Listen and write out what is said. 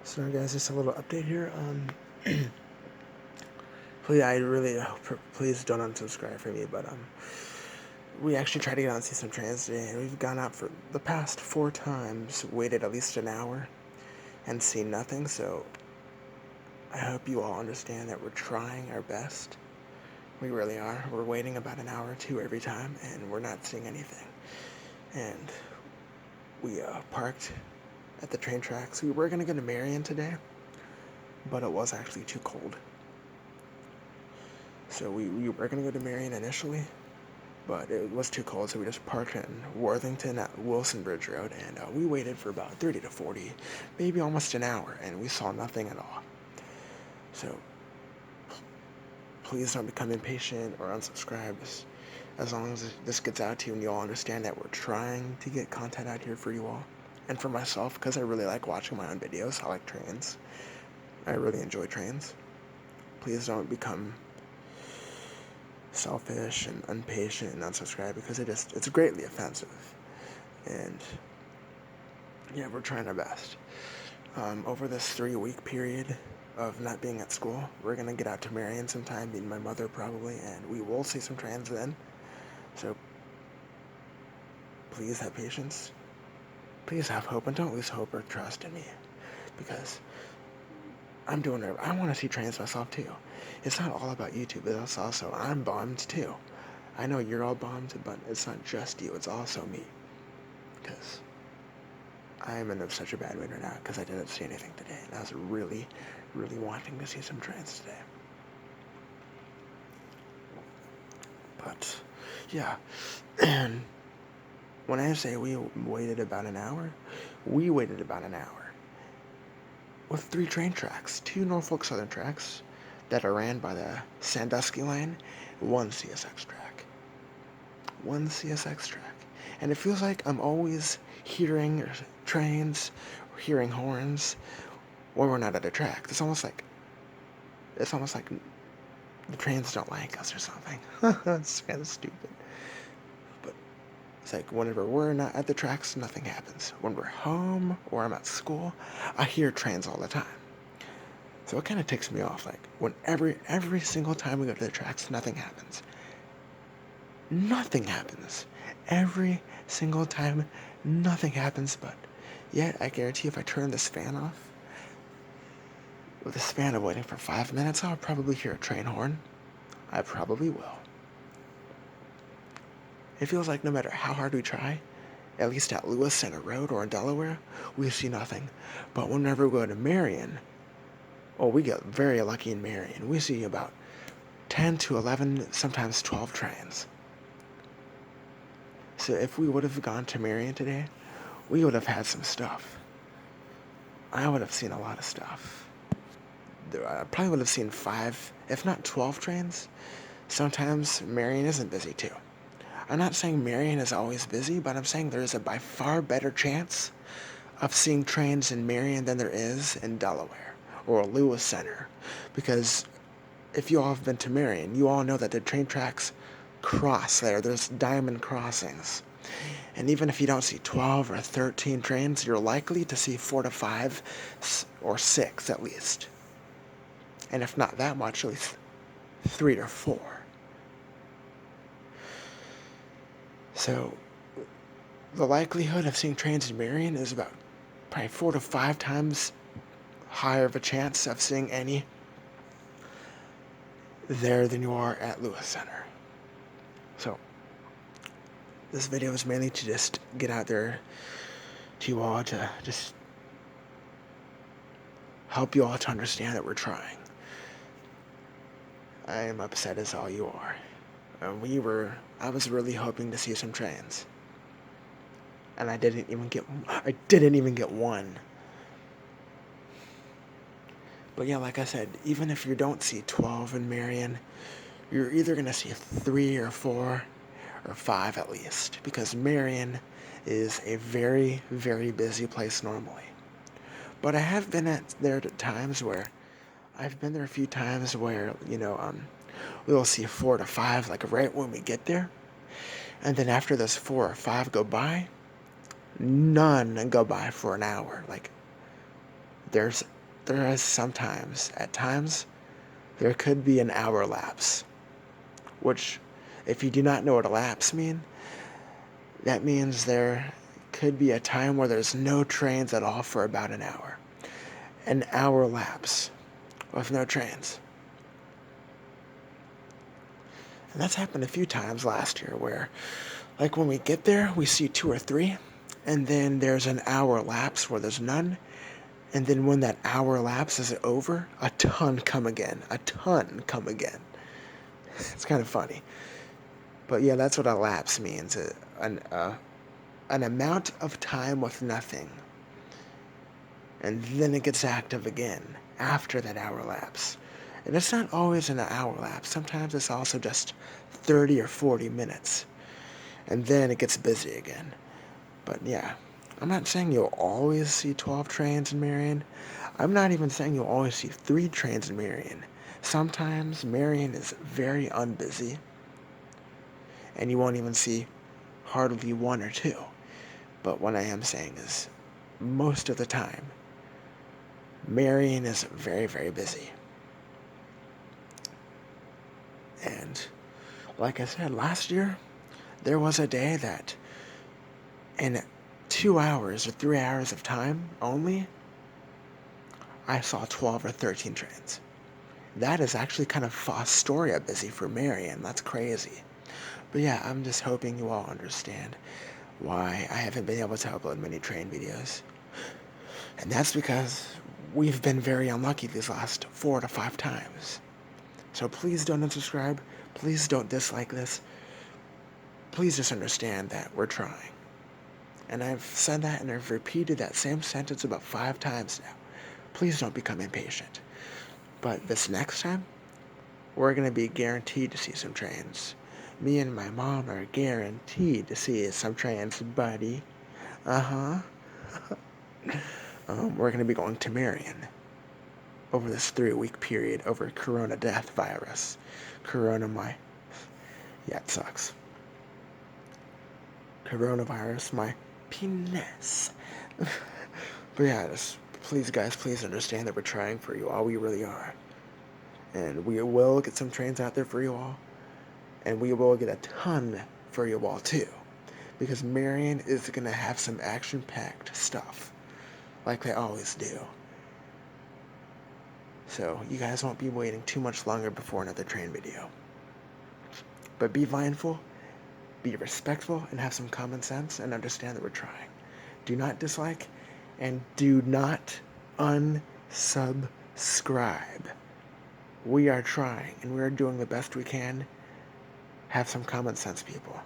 So guys, just a little update here. Please, I really please don't unsubscribe for me. But we actually tried to get on and see some trains today, and we've gone out for the past 4 times, waited at least an hour, and seen nothing. So I hope you all understand that we're trying our best. We really are. We're waiting about an hour or two every time, and we're not seeing anything. And we parked at the train tracks. We were gonna go to Marion today, but it was actually too cold. So we were going to go to Marion initially, but it was too cold, so we just parked in Worthington at Wilson Bridge Road, and we waited for about 30 to 40, maybe almost an hour, and we saw nothing at all. So please don't become impatient or unsubscribe. As long as this gets out to you and you all understand that we're trying to get content out here for you all. And for myself, because I really like watching my own videos. I like trains. I really enjoy trains. Please don't become selfish and impatient and unsubscribe, because it's greatly offensive. And yeah, we're trying our best. Over this 3-week period of not being at school, we're gonna get out to Marion sometime, meet my mother probably, and we will see some trains then. So please have patience. Please have hope, and don't lose hope or trust in me, because I'm doing it. I want to see trains myself too. It's not all about YouTube. It's also, I'm bummed too. I know you're all bummed, but it's not just you. It's also me, because I'm in such a bad mood right now because I didn't see anything today, and I was really, really wanting to see some trains today. But yeah, and when I say we waited about an hour, we waited about an hour with 3 train tracks, 2 Norfolk Southern tracks that are ran by the Sandusky line, 1 CSX track. 1 CSX track. And it feels like I'm always hearing trains or hearing horns when we're not at a track. It's almost like the trains don't like us or something. It's kind of stupid. But it's like whenever we're not at the tracks, nothing happens. When we're home or I'm at school, I hear trains all the time. So it kind of ticks me off. Like when every single time we go to the tracks, nothing happens. Nothing happens. Every single time, nothing happens. But yet, I guarantee if I turn this fan off, with a span of waiting for 5 minutes, I'll probably hear a train horn. I probably will. It feels like no matter how hard we try, at least at Lewis Center Road or in Delaware, we see nothing. But whenever we go to Marion, we get very lucky in Marion. We see about 10 to 11, sometimes 12 trains. So if we would have gone to Marion today, we would have had some stuff. I would have seen a lot of stuff. I probably would have seen 5, if not 12 trains. Sometimes Marion isn't busy too. I'm not saying Marion is always busy, but I'm saying there is a by far better chance of seeing trains in Marion than there is in Delaware or Lewis Center. Because if you all have been to Marion, you all know that the train tracks cross there. There's diamond crossings. And even if you don't see 12 or 13 trains, you're likely to see 4 to 5 or 6 at least. And if not that much, at least 3 or 4. So the likelihood of seeing trains in Marion is about probably 4 to 5 times higher of a chance of seeing any there than you are at Lewis Center. So this video is mainly to just get out there to you all, to just help you all to understand that we're trying. I am upset as all you are. I was really hoping to see some trains. And I didn't even get one. But yeah, like I said, even if you don't see 12 in Marion, you're either going to see 3 or 4 or 5 at least, because Marion is a very, very busy place normally. But I have been there at times where I've been there a few times where, we'll see 4 to 5, like right when we get there. And then after those 4 or 5 go by, none go by for an hour. Like, there's there is sometimes, at times, there could be an hour lapse, which, if you do not know what a lapse means, that means there could be a time where there's no trains at all for about an hour. An hour lapse with no trains. And that's happened a few times last year where, like, when we get there, we see 2 or 3, and then there's an hour lapse where there's none, and then when that hour lapse is over, a ton come again. A ton come again. It's kind of funny. But yeah, that's what a lapse means. An amount of time with nothing. And then it gets active again after that hour lapse. And it's not always an hour lapse. Sometimes it's also just 30 or 40 minutes. And then it gets busy again. But yeah, I'm not saying you'll always see 12 trains in Marion. I'm not even saying you'll always see 3 trains in Marion. Sometimes Marion is very unbusy, and you won't even see hardly 1 or 2. But what I am saying is, most of the time, Marion is very, very busy. And like I said, last year, there was a day that in 2 hours or 3 hours of time only, I saw 12 or 13 trains. That is actually kind of Fostoria busy for Marion. That's crazy. But yeah, I'm just hoping you all understand why I haven't been able to upload many train videos. And that's because we've been very unlucky these last 4 to 5 times. So please don't unsubscribe. Please don't dislike this. Please just understand that we're trying. And I've said that and I've repeated that same sentence about 5 times now. Please don't become impatient. But this next time, we're going to be guaranteed to see some trains. Me and my mom are guaranteed to see some trains, buddy. Uh-huh. We're going to be going to Marion over this 3-week period over corona death virus. Yeah, it sucks. Coronavirus, my penis. But yeah, just please, guys, please understand that we're trying for you all. We really are. And we will get some trains out there for you all. And we will get a ton for you all, too. Because Marion is going to have some action-packed stuff. Like they always do. So, you guys won't be waiting too much longer before another train video. But be mindful, be respectful, and have some common sense, and understand that we're trying. Do not dislike, and do not unsubscribe. We are trying, and we are doing the best we can. Have some common sense, people.